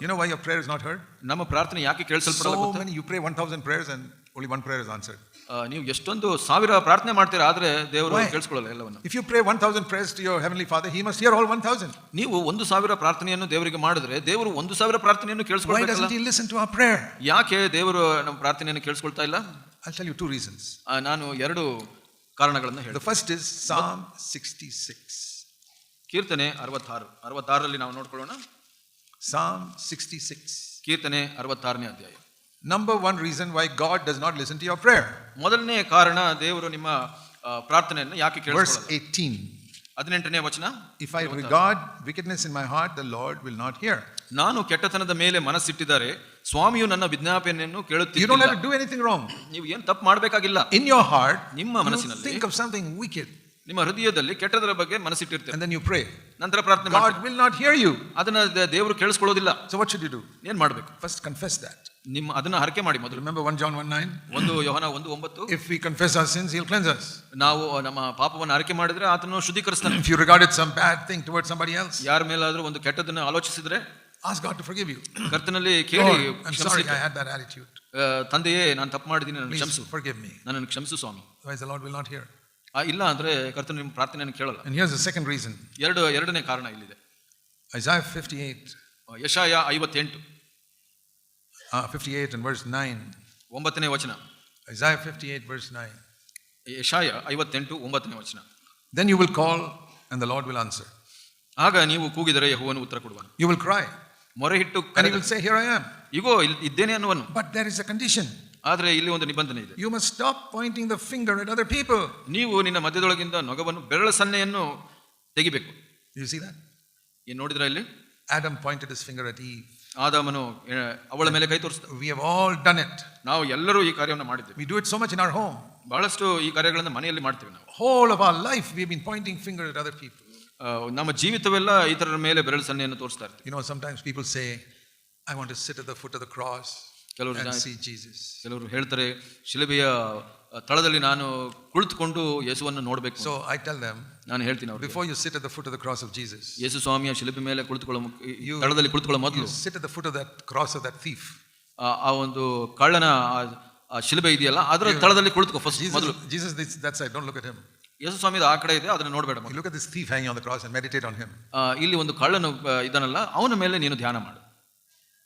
You know why your prayer is not heard? ನಮ್ಮ ಪ್ರಾರ್ಥನೆ ಯಾಕೆ ಕೇಳಿಸಲ್ಪಡಲ್ಲ So ಗೊತ್ತಾ? many, you pray 1,000 prayers and only one prayer is answered. ನೀವು ಎಷ್ಟೊಂದು ಸಾವಿರ ಪ್ರಾರ್ಥನೆ ಮಾಡ್ತೀರಾ, ಆದ್ರೆ ದೇವರು Why? ಕೇಳಿಸ್ಕೊಳ್ಳಲ್ಲ ಎಲ್ಲವನ್ನು. If you pray 1,000 prayers to your heavenly Father, He must hear all 1,000. ನೀವು 1,000 ಪ್ರಾರ್ಥನೆಯನ್ನು ದೇವರಿಗೆ ಮಾಡಿದ್ರೆ ದೇವರು 1,000 ಪ್ರಾರ್ಥನೆಯನ್ನು Why ಕೇಳಿಸ್ಕೊಳ್ಬೇಕಲ್ಲ. doesn't He listen to our prayer? ಯಾಕೆ ದೇವರು ನಮ್ಮ ಪ್ರಾರ್ಥನೆಯನ್ನು ಕೇಳಿಸ್ಕೊಳ್ತಾ ಇಲ್ಲ? I'll tell you two reasons. ನಾನು ಎರಡು ಕಾರಣಗಳನ್ನು The ಹೇಳ್ತೀನಿ. first is Psalm 66. ಕೀರ್ತನೆ 66ರಲ್ಲಿ ನಾವು ನೋಡ್ಕೊಳ್ಳೋಣ. Psalm 66. ಕೀರ್ತನೆ 66ನೇ ಅಧ್ಯಾಯ. Number one reason why God does not listen to your prayer. ಮೊದಲನೇ ಕಾರಣ ದೇವರು ನಿಮ್ಮ ಪ್ರಾರ್ಥನೆಯನ್ನು ಯಾಕೆ Verse ಕೇಳಿಸ್ಕೊಳ್ಳಲ್ಲ. 18. 18ನೇ ವಚನ. If I regard wickedness in my heart, the Lord will not hear. ನಾನು ಕೆಟ್ಟತನದ ಮೇಲೆ ಮನಸ್ಸಿಟ್ಟಿದ್ದಾರೆ, ಸ್ವಾಮಿಯು ನನ್ನ ವಿಜ್ಞಾಪನೆಯನ್ನು You don't ಕೇಳುತ್ತಿಲ್ಲ. have to do anything wrong. ನೀವು ಏನು ತಪ್ಪು ಮಾಡಬೇಕಾಗಿಲ್ಲ. In your heart, ನಿಮ್ಮ you ಮನಸ್ಸಿನಲ್ಲಿ think of something wicked ನಿಮ್ಮ ಹೃದಯದಲ್ಲಿ ಕೆಟ್ಟದರ ಬಗ್ಗೆ ಮನಸ್ಸಿಟ್ಟಿರ್ತೀರಿ, and then you pray. ನಂತರ ಪ್ರಾರ್ಥನೆ God ಮಾಡ್ತೀರಿ. will not hear you. ಅದನ್ನ ದೇವರು ಕೇಳಿಸ್ಕೊಳ್ಳೋದಿಲ್ಲ. So what should you do? ಏನ್ ಮಾಡ್ಬೇಕು? First confess that. ಅದನ್ನ ಹರಕೆ ಮಾಡಿ ಮೊದಲು. Remember 1 John 1:9? 1 Yohana 1:9. If we confess our sins, He'll cleanse us. ನಾವು ನಮ್ಮ ಪಾಪವನ್ನು ಹರಕೆ ಮಾಡಿದ್ರೆ ಆತನು ಶುದ್ಧೀಕರಿಸ್ತಾನೆ. If you regarded some bad thing towards somebody else, ಯಾರ ಮೇಲಾದ್ರೂ ಒಂದು ಕೆಟ್ಟದನ್ನ ಆಲೋಚಿಸಿದ್ರೆ ask God to forgive you. ಕರ್ತನಲ್ಲಿ ಕೇಳಿ, Lord, I'm sorry I had that attitude. ತಂದೆಯೇ ನಾನು ತಪ್ಪು ಮಾಡಿದ್ದೀನಿ, ನನ್ನ Please ಕ್ಷಮಿಸು, forgive me. ನನ್ನನ್ನು ಕ್ಷಮಿಸು ಸ್ವಾಮಿ. Otherwise the Lord will not hear. ಇಲ್ಲ ಅಂದ್ರೆ ಕರ್ತನು ನಿಮ್ಮ ಪ್ರಾರ್ಥನೆಯನ್ನು ಕೇಳಲ್ಲ. And here's the second reason. ಎರಡನೇ ಕಾರಣ ಇಲ್ಲಿದೆ. Isaiah 58. Jeshaiah 58 58 and verse 9. 9ನೇ ವಚನ. Isaiah 58 verse 9. ಯೆಶಾಯ 58 9ನೇ ವಚನ. Then you will call and the Lord will answer. ಆಗ ನೀವು ಕೂಗಿದರೆ ಯೆಹೋವನು ಉತ್ತರ ಕೊಡುವನು. You will cry ಮೊರೆಯಿಟ್ಟು and He will say, here I am. ಇಗೋ ಇದ್ದೇನೆ ಅನ್ನುವನು. But there is a condition. ಆದ್ರೆ ಇಲ್ಲಿ ಒಂದು ನಿಬಂಧನೆ ಇದೆ. You must stop pointing the finger at other people. ನೀವು ನಿನ್ನ ಮಧ್ಯದೊಳಗಿಂದ ನೊಗವನ್ನು ಬೆರಳ ಸನ್ನೆಯನ್ನು ತೆಗಿಬೇಕು. You see that? ಏನು ನೋಡಿದ್ರ ಇಲ್ಲಿ? Adam pointed his finger at Eve. ಆದಾಮನು ಅವಳ ಮೇಲೆ ಕೈ ತೋರಿಸಿದ. We have all done it. ನಾವು ಎಲ್ಲರೂ ಈ ಕಾರ್ಯವನ್ನು ಮಾಡಿದ್ದೇವೆ. We do it so much in our home. ಬಹಳಷ್ಟು ಈ ಕಾರ್ಯಗಳನ್ನು ಮನೆಯಲ್ಲಿ ಮಾಡ್ತೇವೆ ನಾವು. Whole of our life we have been pointing finger at other people. ನಮ್ಮ ಜೀವಿತವೆಲ್ಲ ಇತರರ ಮೇಲೆ ಬೆರಳ ಸನ್ನೆಯನ್ನು ತೋರಿಸ್ತಾ ಇರ್ತೀವಿ. You know, sometimes people say, I want to sit at the foot of the cross and see Jesus. ಕೆಲವರು ಹೇಳ್ತಾರೆ, ಶಿಲುಬೆಯ ತಳದಲ್ಲಿ ನಾನು ಕುಳಿತುಕೊಂಡು ಯೇಸುವನ್ನು ನೋಡಬೇಕು. So I tell them, ನಾನು ಹೇಳ್ತೀನಿ ಅವ್ರಿಗೆ, before you sit at the foot of the cross of Jesus, ಯೇಸು ಸ್ವಾಮಿಯ ಶಿಲುಬೆ ಮೇಲೆ ತಳದಲ್ಲಿ ಕುಳಿತುಕೊಳ್ಳೋ ಮೊದಲು sit at the foot of that cross of that thief. ಆ ಒಂದು ಕಳ್ಳನ ಆ ಶಿಲುಬೆ ಇದೆಯಲ್ಲ, ಅದರ ತಳದಲ್ಲಿ ಕುಳಿತುಕೋ ಫಸ್ಟ್ ಮೊದಲು. Jesus that side, don't look at him. ಯೇಸು ಸ್ವಾಮಿ ಆ ಕಡೆ ಇದೆ, ಅದನ್ನ ನೋಡಬೇಡ. You look at this thief hanging on the cross and meditate on him. ಇಲ್ಲಿ ಒಂದು ಕಳ್ಳನು ಇದನ್ನಲ್ಲ, ಅವನ ಮೇಲೆ ನೀನು ಧ್ಯಾನ ಮಾಡು.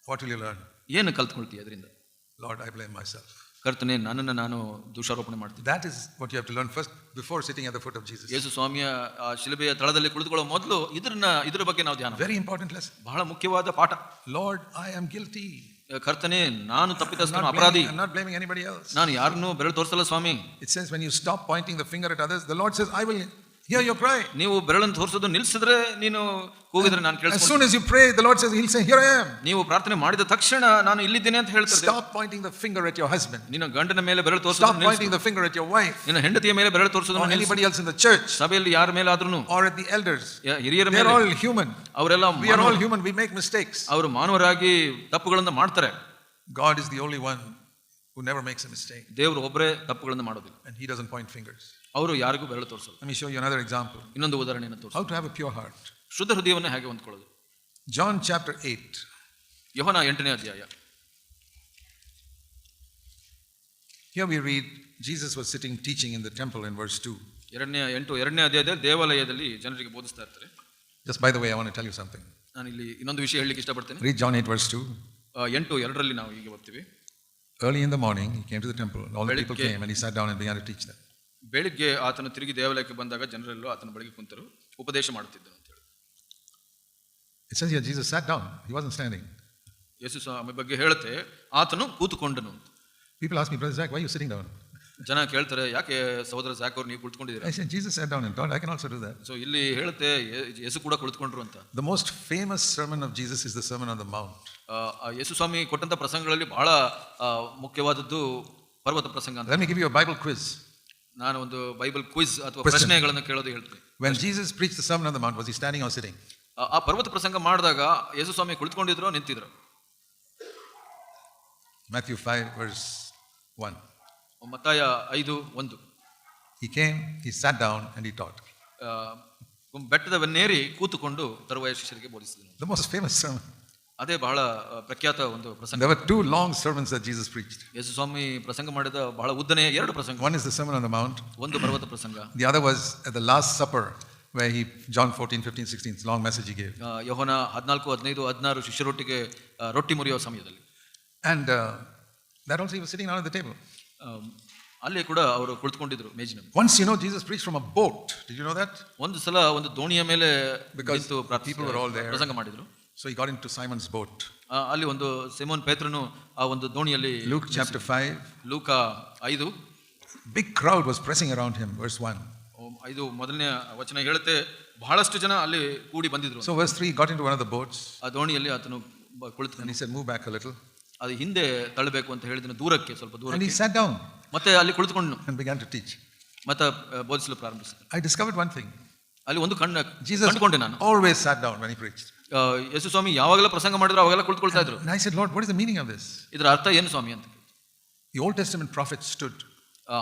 What will you learn? ಏನು ಕಲ್ತ್ಕೊಳ್ತೀಯ ಅದರಿಂದ? Lord, I blame myself. ಕರ್ತನೇ, ನನ್ನನ್ನು ನಾನು ದೋಷಾರೋಪಣೆ ಮಾಡ್ತೀನಿ. That is what you have to learn first before sitting at the foot of Jesus. ಯೇಸು ಸ್ವಾಮಿಯ ಶಿಲುಬೆಯ ತಳದಲ್ಲಿ ಕುಳಿತುಕೊಳ್ಳೋ ಮೊದಲು ಇದರ ಬಗ್ಗೆ ನಾವು ಧ್ಯಾನ. Very important lesson. ಬಹಳ ಮುಖ್ಯವಾದ ಪಾಠ. Lord, I am guilty. ಕರ್ತನೇ, ನಾನು ತಪ್ಪಿತಸ್ಥನು, ಅಪರಾಧಿ. I'm not blaming anybody else. ನಾನು ಯಾರನ್ನೂ ಬೆರಳು ತೋರಿಸಲ್ಲ ಸ್ವಾಮಿ. It says when you stop pointing the finger at others, the Lord says, I will hear your cry. ನೀವು ಬೆರಳನ್ನು ತೋರಿಸೋದು ನಿಲ್ಲಿಸಿದ್ರೆ, ನೀನು ಕೂಗಿದ್ರೆ ನಾನು ಕೇಳಿಸ್ತೀನಿ. As soon as you pray, the Lord says, He'll say, here I am. ನೀವು ಪ್ರಾರ್ಥನೆ ಮಾಡಿದ ತಕ್ಷಣ ನಾನು ಇಲ್ಲಿದ್ದೇನೆ ಅಂತ ಹೇಳ್ತಾರೆ. Stop pointing the finger at your husband. ನಿನ್ನ ಗಂಡನ ಮೇಲೆ ಬೆರಳು ತೋರಿಸೋದು Stop ನಿಲ್ಲಿಸು. pointing the finger at your wife. ನಿನ್ನ ಹೆಂಡತಿಯ ಮೇಲೆ ಬೆರಳು ತೋರಿಸೋದು Or anybody else in the church. ಸಭೆಯಲ್ಲಿ ಯಾರ ಮೇಲಾದ್ರೂ, Or at the elders. ಹಿರಿಯರ They're ಮೇಲೆ. all human. ಅವರೆಲ್ಲ We are all human. We make mistakes. ಅವರು ಮಾನವರಾಗಿ ತಪ್ಪುಗಳನ್ನು ಮಾಡ್ತಾರೆ. God is the only one who never makes a mistake. ದೇವರು ಒಬ್ಬರೇ ತಪ್ಪುಗಳನ್ನು ಮಾಡೋದಿಲ್ಲ. And He doesn't point fingers. ಅವರು ಯಾರಿಗೂ ಬೆರಳು ತೋರಿಸಲ್ಲ. Let me show you another example. ಇನ್ನೊಂದು ಉದಾಹರಣೆಯನ್ನು ತೋರಿಸಿ. How to have a pure heart. ಶುದ್ಧ ಹೃದಯವನ್ನು ಹೇಗೆ ಹೊಂದ್ಕೊಳ್ಳೋದು. John chapter 8. ಯೋಹನ 8ನೇ ಅಧ್ಯಾಯ. Here we read, Jesus was sitting teaching in the temple in verse 2. 2ನೇ ಅಧ್ಯಾಯದಲ್ಲಿ ದೇವಾಲಯದಲ್ಲಿ ಜನರಿಗೆ ಬೋಧಿಸ್ತಾ ಇರ್ತಾರೆ. Just by the way, I want to tell you something. ನಾನು ಇಲ್ಲಿ ಇನ್ನೊಂದು ವಿಷಯ ಹೇಳಲಿಕ್ಕೆ ಇಷ್ಟಪಡ್ತೇನೆ. Read John 8 verse 2. 8:2 ನಾವು ಈಗ ಓದ್ತೀವಿ. Early in the morning, he came to the temple. All the people came and he sat down and began to teach them. ಬೆಳಿಗ್ಗೆ ಆತನು ತಿರುಗಿ ದೇವಾಲಯಕ್ಕೆ ಬಂದಾಗ ಜನರೆಲ್ಲರೂ ಆತನ ಬಳಿಗೆ ಕುಂತರು, ಉಪದೇಶ ಮಾಡುತ್ತಿದ್ದನು ಅಂತ ಹೇಳಿ. It says here Jesus sat down. He wasn't standing. ಯೇಸು ಸ್ವಾಮಿ ಬಗ್ಗೆ ಹೇಳುತ್ತೆ, ಆತನು ಕೂತುಕೊಂಡನು ಅಂತ. People ask me, Brother Zach, why are you sitting down? ಜನ ಕೇಳ್ತಾರೆ, ಯಾಕೆ ಸಹೋದರ ಝಾಕ್ ಅವರು ನೀವು ಕುಳಿತುಕೊಂಡಿದ್ದೀರಾ? I said, Jesus sat down and taught. I can also do that. So ಇಲ್ಲಿ ಹೇಳುತ್ತೆ, ಯೇಸು ಕೂಡ ಕುಳಿತುಕೊಂಡ್ರು ಅಂತ. The most famous sermon of Jesus is the Sermon on the Mount. ಯೇಸು ಸ್ವಾಮಿ ಕೊಟ್ಟಂತ ಪ್ರಸಂಗಗಳಲ್ಲಿ ಬಹಳ ಮುಖ್ಯವಾದದ್ದು ಪರ್ವತ ಪ್ರಸಂಗ ಅಂತ. Let me give you a Bible quiz. ನಾನು ಒಂದು ಬೈಬಲ್ ಕ್ವಿಜ್ ಅಥವಾ ಪ್ರಶ್ನೆಗಳನ್ನು ಕೇಳೋದು ಹೇಳ್ತೀನಿ. When Jesus preached the Sermon on the Mount, was he standing or sitting? ಆ ಪರ್ವತ ಪ್ರಸಂಗ ಮಾಡಿದಾಗ ಯೇಸು ಸ್ವಾಮಿ ಕುಳಿತುಕೊಂಡಿದ್ರು ನಿಂತಿದ್ರು? Matthew 5 verse 1. ಮತ್ತಾಯ 5:1. He came, he sat down and he taught. ಬೆಟ್ಟದವನ್ನೇರಿ ಕೂತುಕೊಂಡು ತರುವಾಯ ಶಿಷ್ಯರಿಗೆ ಬೋಧಿಸಿದನು. The most famous sermon. ಅದೇ ಬಹಳ ಪ್ರಖ್ಯಾತ ಒಂದು ಪ್ರಸಂಗ. There were two long sermons that Jesus preached. ಯೇಸು ಸ್ವಾಮಿ ಪ್ರಸಂಗ ಮಾಡಿದ ಬಹಳ ಉದ್ದನೆಯ ಎರಡು ಪ್ರಸಂಗ. One is the Sermon on the Mount. ಒಂದು ಪರ್ವತ ಪ್ರಸಂಗ. The other was at the Last Supper, where John 14, 15, 16, it's a long message he gave. ಯೋಹನ 14, 15, 16 ಶಿಷ್ಯರೊಟ್ಟಿಗೆ ರೊಟ್ಟಿ ಮುರಿಯುವ ಸಮಯದಲ್ಲಿ. And that also he was sitting down at the table. ಅಲ್ಲಿ ಕೂಡ ಅವರು ಕುಳಿತುಕೊಂಡಿದ್ರು ಮೇಜಿನ. Once Jesus preached from a boat. Did you know that? ಒಂದು ಸಲ ಒಂದು ದೋಣಿಯ ಮೇಲೆ Because people were all there. ಪ್ರಸಂಗ ಮಾಡಿದ್ರು. So he got into Simon's boat. ಅಲ್ಲಿ ಒಂದು ಸಿಮೋನ್ ಪೇತ್ರನು ಆ ಒಂದು ದೋಣಿಯಲ್ಲಿ. Luke chapter 5. ಲೂಕ 5. Big crowd was pressing around him. Verse 1. 5 ಮೊದಲನೇ ವಚನ ಹೇಳುತ್ತೆ ಬಹಳಷ್ಟು ಜನ ಅಲ್ಲಿ ಕೂಡಿ ಬಂದಿದ್ರು. So verse 3, he got into one of the boats. ಆ ದೋಣಿಯಲ್ಲಿ ಆತನು ಕುಳಿತು. And he said, move back a little. ಅದು ಹಿಂದೆ ತಳ್ಳಬೇಕು ಅಂತ ಹೇಳಿದನು, ದೂರಕ್ಕೆ ಸ್ವಲ್ಪ ದೂರ. And he sat down. ಮತ್ತೆ ಅಲ್ಲಿ ಕುಳಿತುಕೊಂಡು and began to teach. ಮತ್ತೆ ಬೋಧಿಸಲು ಪ್ರಾರಂಭಿಸಿದ. I discovered one thing. ಅಲ್ಲಿ ಒಂದು Jesus ಕಂಡುಕೊಂಡೆ ನಾನು. always sat down when he preached. ಯೇಸು ಸ್ವಾಮಿ ಯಾವಾಗಲೂ ಪ್ರಸಂಗ ಮಾಡಿದ್ರು ಅವಾಗೆಲ್ಲ ಕುಳಿತುಕೊಳ್ತಾ ಇದ್ರು. And I said, Lord, what is the meaning of this? ಇದರ ಅರ್ಥ ಏನು ಸ್ವಾಮಿ ಅಂತ. The Old Testament prophets stood.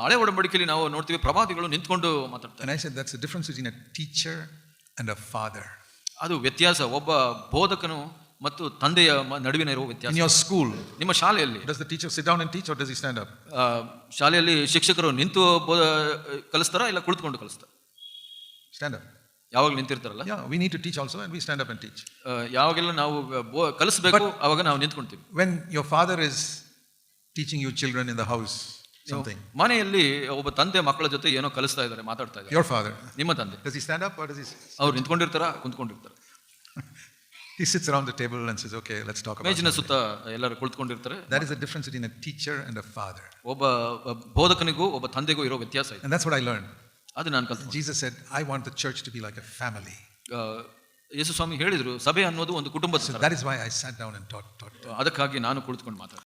ಹಳೆ ಒಡಂಬಡಿಕೆಯಲ್ಲಿ ನಾವು ನೋಡ್ತೀವಿ ಪ್ರವಾದಿಗಳು ನಿಂತ್ಕೊಂಡು ಮಾತಾಡ್ತಾರೆ. And I said, that's the difference between a teacher and a father. ಅದು ವ್ಯತ್ಯಾಸ, ಒಬ್ಬ ಬೋಧಕನು ಮತ್ತು ತಂದೆಯ ನಡುವಿನ ಇರುವ ವ್ಯತ್ಯಾಸ. In your school, ನಿಮ್ಮ ಶಾಲೆಯಲ್ಲಿ does the teacher sit down and teach or does he stand up? ಶಾಲೆಯಲ್ಲಿ ಶಿಕ್ಷಕರು ನಿಂತು ಕಲಿಸ್ತಾರಾ ಇಲ್ಲ ಕುಳಿತುಕೊಂಡು ಕಲಿಸ್ತಾರಾ? Stand up. ಯಾವಾಗಲೂ ನಿಂತಿರ್ತಾರಲ್ಲ. Yeah, we need to teach also and we stand up and teach. ಯಾವಾಗೆಲ್ಲ ನಾವು ಕಲಿಸಬೇಕು ಅವಾಗ ನಾವು ನಿಂತ್ಕೊಳ್ತೀವಿ. When your father is teaching you children in the house something, ಮನೆಯಲ್ಲಿ ಒಬ್ಬ ತಂದೆ ಮಕ್ಕಳ ಜೊತೆ ಏನೋ ಕಲಿಸ್ತಾ ಇದ್ದಾರೆ, ಮಾತಾಡ್ತಾ ಇದ್ದಾರೆ. your father, ನಿಮ್ಮ ತಂದೆ, does he stand up or does he? ಅವ್ರು ನಿಂತ್ಕೊಂಡಿರ್ತಾರಾ ಕುಂತ್ಕೊಂಡಿರ್ತಾರ? He sits around the table and says, okay, let's talk about ಮೇಜಿನ ಸುತ್ತ ಎಲ್ಲರೂ ಕುಳಿತುಕೊಂಡಿರ್ತಾರೆ. That is the difference between a teacher and a father. ಒಬ್ಬ ಬೋಧಕನಿಗೂ ಒಬ್ಬ ತಂದೆಗೂ ಇರೋ ವ್ಯತ್ಯಾಸ ಇದೆ. And that's what I learned. ಅದು ನಾನು ಕಲಿತೆ. Jesus said, I want the church to be like a family. ಯೇಸು ಸ್ವಾಮಿ ಹೇಳಿದ್ರು ಸಭೆ ಅನ್ನೋದು ಒಂದು ಕುಟುಂಬದ. So that is why I sat down and taught. ಅದಕ್ಕಾಗಿ ನಾನು ಕುಳಿತುಕೊಂಡು ಮಾತಾಡ್ತೀನಿ.